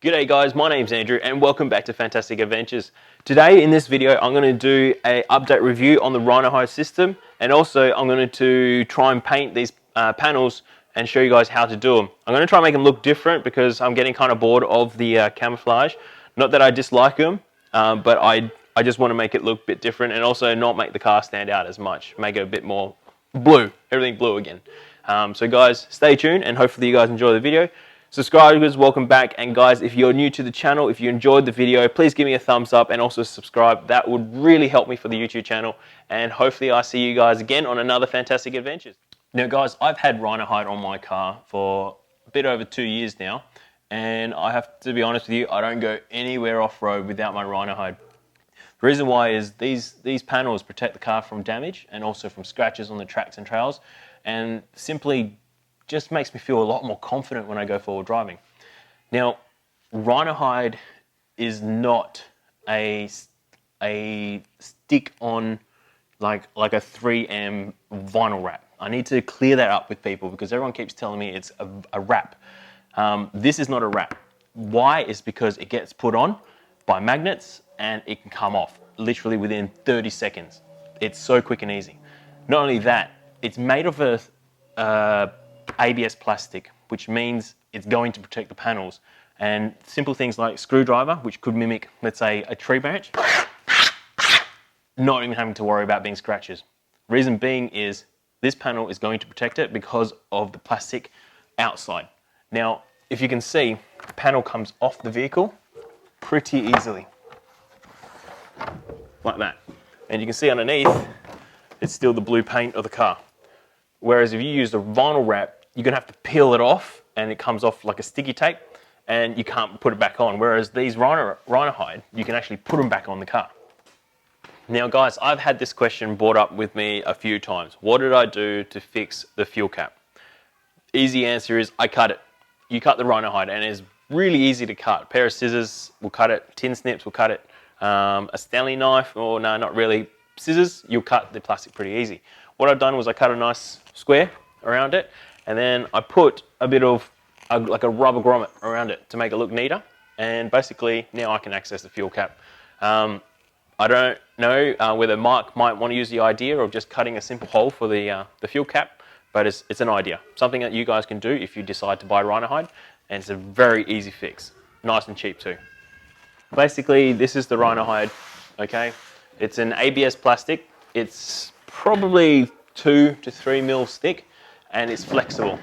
G'day guys, my name's Andrew and welcome back to Phantastic Adventures. Today in this video I'm going to do an update review on the Rhinohide system, and also I'm going to try and paint these panels and show you guys how to do them. I'm going to try and make them look different because I'm getting kind of bored of the camouflage. Not that I dislike them, but I just want to make it look a bit different and also not make the car stand out as much. Make it a bit more blue, everything blue again. So guys, stay tuned and hopefully you guys enjoy the video. Subscribers, welcome back, and guys, if you're new to the channel, if you enjoyed the video, please give me a thumbs up and also subscribe. That would really help me for the YouTube channel, and hopefully I see you guys again on another Phantastic Adventures. Now guys, I've had Rhinohide on my car for a bit over 2 years now, and I have to be honest with you, I don't go anywhere off-road without my Rhinohide. The reason why is these panels protect the car from damage and also from scratches on the tracks and trails, and simply just makes me feel a lot more confident when I go forward driving. Now, Rhinohide is not a stick-on like a 3M vinyl wrap. I need to clear that up with people because everyone keeps telling me it's a wrap. This is not a wrap. Why? Is because it gets put on by magnets and it can come off literally within 30 seconds. It's so quick and easy. Not only that, it's made of a ABS plastic, which means it's going to protect the panels, and simple things like screwdriver, which could mimic, let's say, a tree branch, not even having to worry about being scratches. Reason being is this panel is going to protect it because of the plastic outside. Now, if you can see, the panel comes off the vehicle pretty easily, like that. And you can see underneath, it's still the blue paint of the car. Whereas if you use a vinyl wrap, you're going to have to peel it off and it comes off like a sticky tape and you can't put it back on. Whereas these Rhinohide, you can actually put them back on the car. Now guys, I've had this question brought up with me a few times. What did I do to fix the fuel cap? Easy answer is I cut it. You cut the Rhinohide and it's really easy to cut. A pair of scissors will cut it, tin snips will cut it, a Stanley knife, or no, not really, scissors, you'll cut the plastic pretty easy. What I've done was I cut a nice square around it, and then I put a bit of like a rubber grommet around it to make it look neater, and basically now I can access the fuel cap. I don't know whether Mark might want to use the idea of just cutting a simple hole for the fuel cap, but it's an idea. Something that you guys can do if you decide to buy Rhinohide, and it's a very easy fix. Nice and cheap too. Basically, this is the Rhinohide, okay? It's an ABS plastic. It's probably 2 to 3 mil thick, and it's flexible.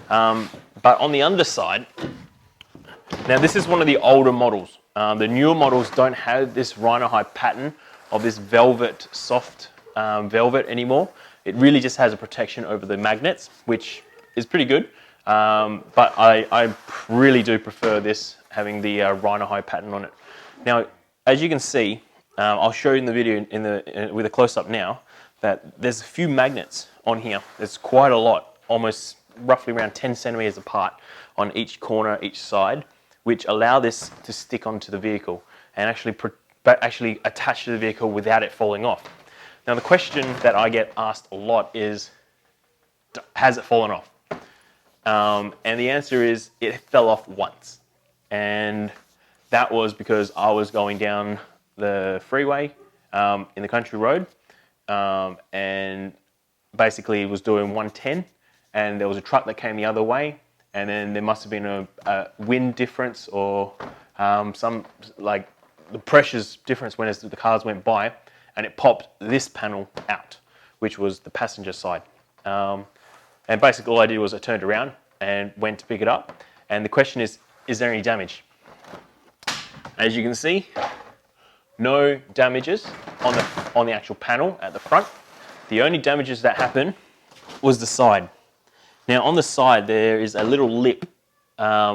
But on the underside, now this is one of the older models. The newer models don't have this Rhinohide pattern of this velvet, soft velvet anymore. It really just has a protection over the magnets, which is pretty good. But I really do prefer this having the Rhinohide pattern on it. Now, as you can see, I'll show you in the video with a close-up now, that there's a few magnets on here. There's quite a lot, almost roughly around 10 centimeters apart on each corner, each side, which allow this to stick onto the vehicle and actually attach to the vehicle without it falling off. Now the question that I get asked a lot is, has it fallen off? And the answer is, it fell off once. And that was because I was going down the freeway in the country road, and basically was doing 110, and there was a truck that came the other way, and then there must have been a wind difference or some, like, the pressure's difference when the cars went by, and it popped this panel out, which was the passenger side. And basically all I did was I turned around and went to pick it up, and the question is there any damage? As you can see, no damages on the actual panel at the front. The only damages that happened was the side. Now on the side there is a little lip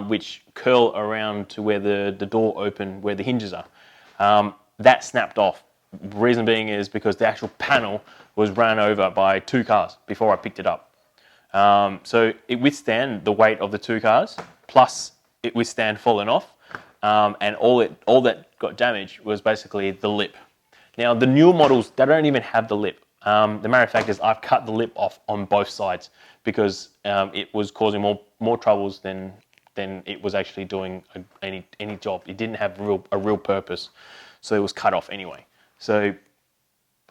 which curl around to where the door open, where the hinges are. That snapped off. The reason being is because the actual panel was ran over by 2 cars before I picked it up. So it withstand the weight of the 2 cars, plus it withstand falling off, and all that got damaged was basically the lip. Now the newer models, they don't even have the lip. The matter of fact is I've cut the lip off on both sides because it was causing more troubles than than it was actually doing any job. It didn't have a real purpose, so it was cut off anyway. So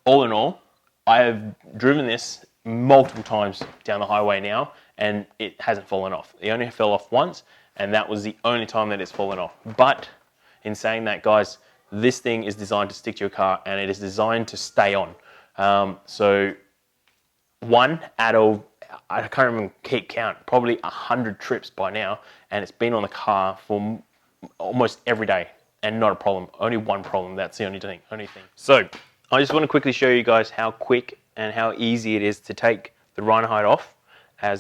all in all, I have driven this multiple times down the highway now, and it hasn't fallen off. It only fell off once, and that was the only time that it's fallen off. But in saying that, guys, this thing is designed to stick to your car, and it is designed to stay on. So one out of, I can't even keep count, probably 100 trips by now, and it's been on the car for almost every day, and not a problem. Only one problem. That's the only thing. So I just want to quickly show you guys how quick and how easy it is to take the Rhinohide off,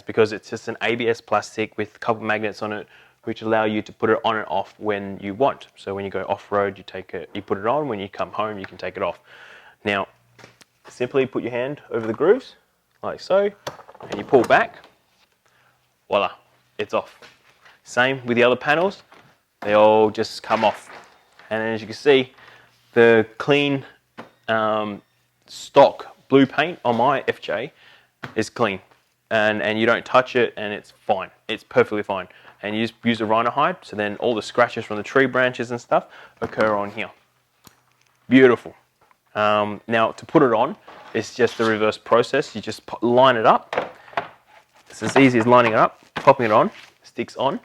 because it's just an ABS plastic with a couple magnets on it, which allow you to put it on and off when you want. So when you go off-road, you put it on. When you come home, you can take it off. Now, simply put your hand over the grooves, like so, and you pull back. Voila, it's off. Same with the other panels. They all just come off. And as you can see, the clean stock blue paint on my FJ is clean. And you don't touch it, and it's fine. It's perfectly fine. And you just use a Rhinohide, so then all the scratches from the tree branches and stuff occur on here. Beautiful. Now, to put it on, it's just the reverse process. You just line it up. It's as easy as lining it up, popping it on, sticks on.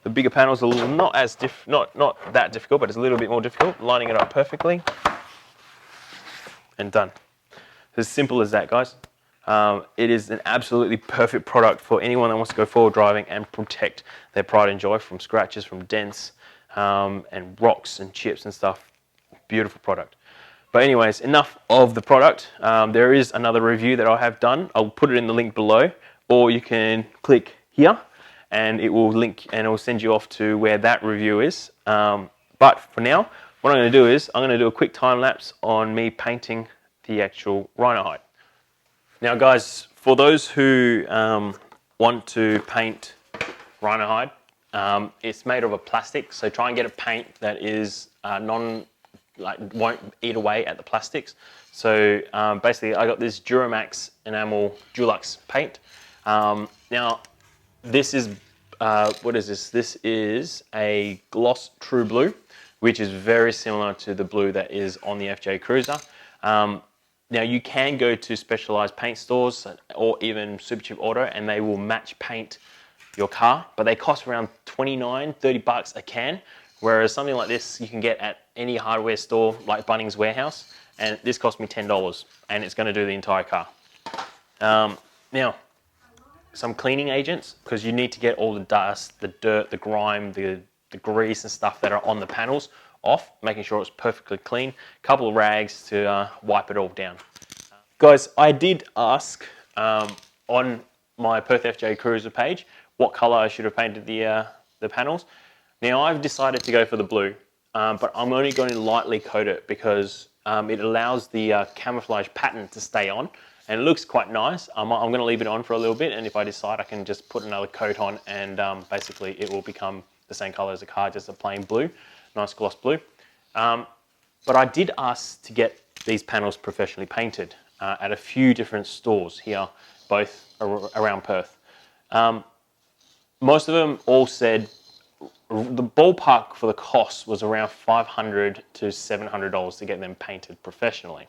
The bigger panels are not that difficult, but it's a little bit more difficult. Lining it up perfectly, and done. It's as simple as that, guys. It is an absolutely perfect product for anyone that wants to go forward driving and protect their pride and joy from scratches, from dents, and rocks and chips and stuff. Beautiful product. But anyways, enough of the product. There is another review that I have done. I'll put it in the link below, or you can click here and it will link and it will send you off to where that review is. But for now, what I'm going to do is I'm going to do a quick time lapse on me painting the actual Rhinohide. Now, guys, for those who want to paint Rhinohide, it's made of a plastic, so try and get a paint that is won't eat away at the plastics. So basically, I got this Duramax Enamel Dulux paint. Now, this is what is this? This is a gloss true blue, which is very similar to the blue that is on the FJ Cruiser. Now, you can go to specialized paint stores or even Supercheap Auto, and they will match paint your car, but they cost around $29–30 a can, whereas something like this you can get at any hardware store like Bunnings Warehouse, and this cost me $10, and it's going to do the entire car. Now, some cleaning agents, because you need to get all the dust, the dirt, the grime, the grease and stuff that are on the panels off, making sure it's perfectly clean. A couple of rags to wipe it all down. Guys, I did ask on my Perth FJ Cruiser page what color I should have painted the panels. Now, I've decided to go for the blue, but I'm only going to lightly coat it because it allows the camouflage pattern to stay on, and it looks quite nice. I'm going to leave it on for a little bit, and if I decide, I can just put another coat on, and basically it will become the same color as the car, just a plain blue. Nice gloss blue. But I did ask to get these panels professionally painted at a few different stores here, both around Perth. Most of them all said the ballpark for the cost was around $500 to $700 to get them painted professionally.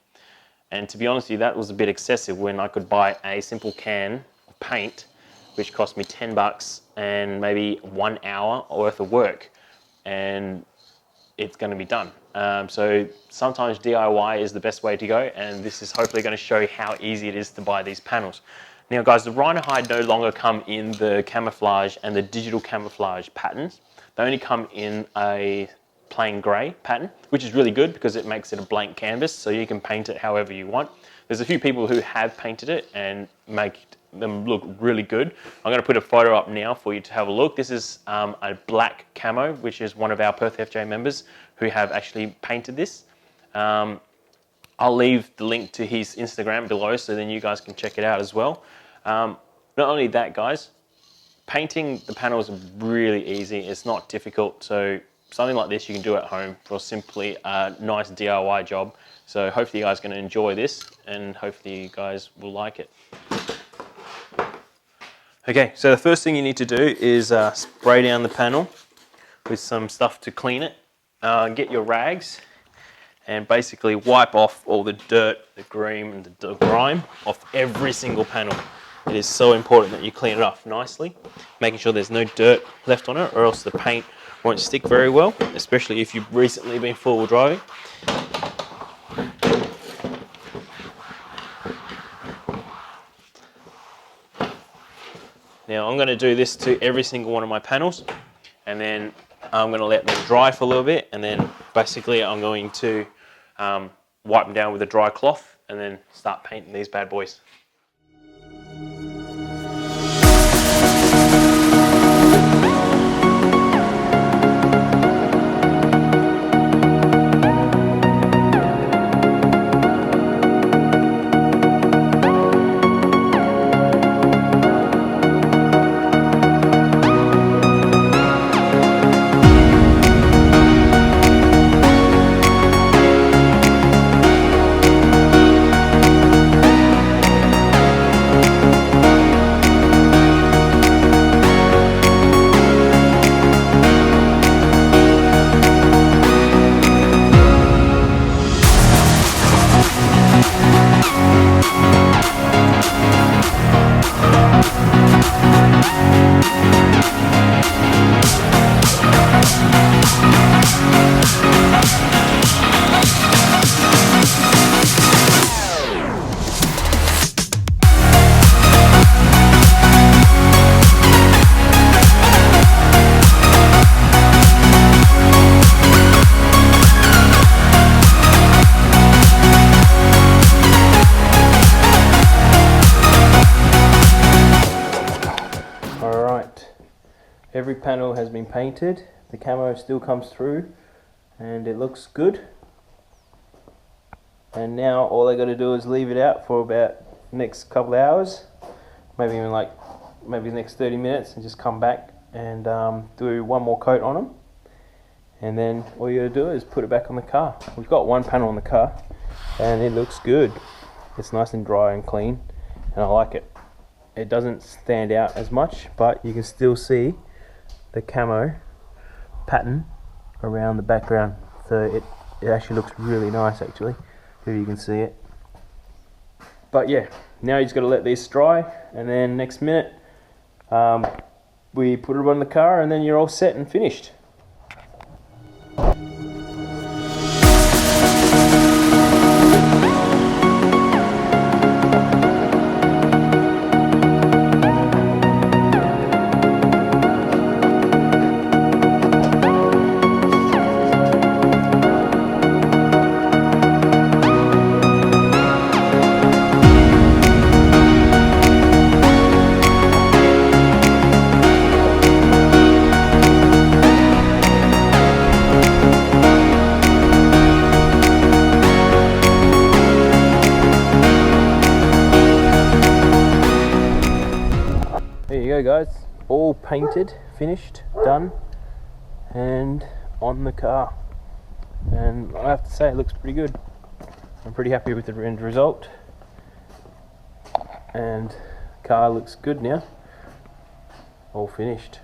And to be honest with you, that was a bit excessive when I could buy a simple can of paint, which cost me $10 and maybe 1 hour worth of work, and it's going to be done. So sometimes DIY is the best way to go, and this is hopefully going to show you how easy it is to buy these panels. Now, guys, the Rhinohide no longer come in the camouflage and the digital camouflage patterns. They only come in a plain grey pattern, which is really good because it makes it a blank canvas, so you can paint it however you want. There's a few people who have painted it and make them look really good. I'm going to put a photo up now for you to have a look. This is a black camo, which is one of our Perth FJ members who have actually painted this. I'll leave the link to his Instagram below, so then you guys can check it out as well. Not only that, guys, painting the panels is really easy. It's not difficult. So something like this you can do at home for simply a nice DIY job. So hopefully you guys are going to enjoy this, and hopefully you guys will like it. Okay, so the first thing you need to do is spray down the panel with some stuff to clean it. Get your rags and basically wipe off all the dirt, the grime and the grime off every single panel. It is so important that you clean it off nicely, making sure there's no dirt left on it, or else the paint won't stick very well, especially if you've recently been four-wheel driving. Now I'm going to do this to every single one of my panels, and then I'm going to let them dry for a little bit, and then basically I'm going to wipe them down with a dry cloth and then start painting these bad boys. Every panel has been painted, the camo still comes through and it looks good. And now all I got to do is leave it out for about the next couple of hours, maybe even maybe the next 30 minutes, and just come back and do one more coat on them. And then all you got to do is put it back on the car. We've got one panel on the car and it looks good. It's nice and dry and clean and I like it. It doesn't stand out as much, but you can still see the camo pattern around the background, so it actually looks really nice actually, if you can see it. But yeah, now you just got to let these dry, and then next minute we put it on the car and then you're all set and finished. There you go guys, all painted, finished, done, and on the car. And I have to say it looks pretty good. I'm pretty happy with the end result. And the car looks good now, all finished.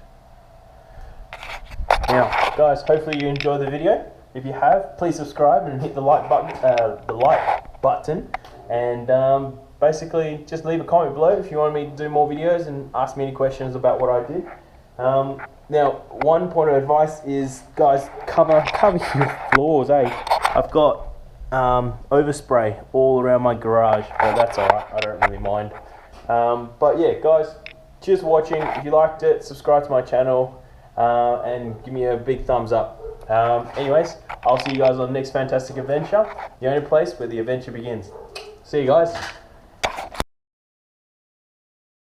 Now guys, hopefully you enjoyed the video. If you have, please subscribe and hit the like button, and basically just leave a comment below if you want me to do more videos and ask me any questions about what I did. Now, one point of advice is, guys, cover your floors, eh? I've got overspray all around my garage, but that's alright, I don't really mind. But yeah, guys, cheers for watching. If you liked it, subscribe to my channel and give me a big thumbs up. Anyways, I'll see you guys on the next Fantastic adventure, the only place where the adventure begins. See you guys.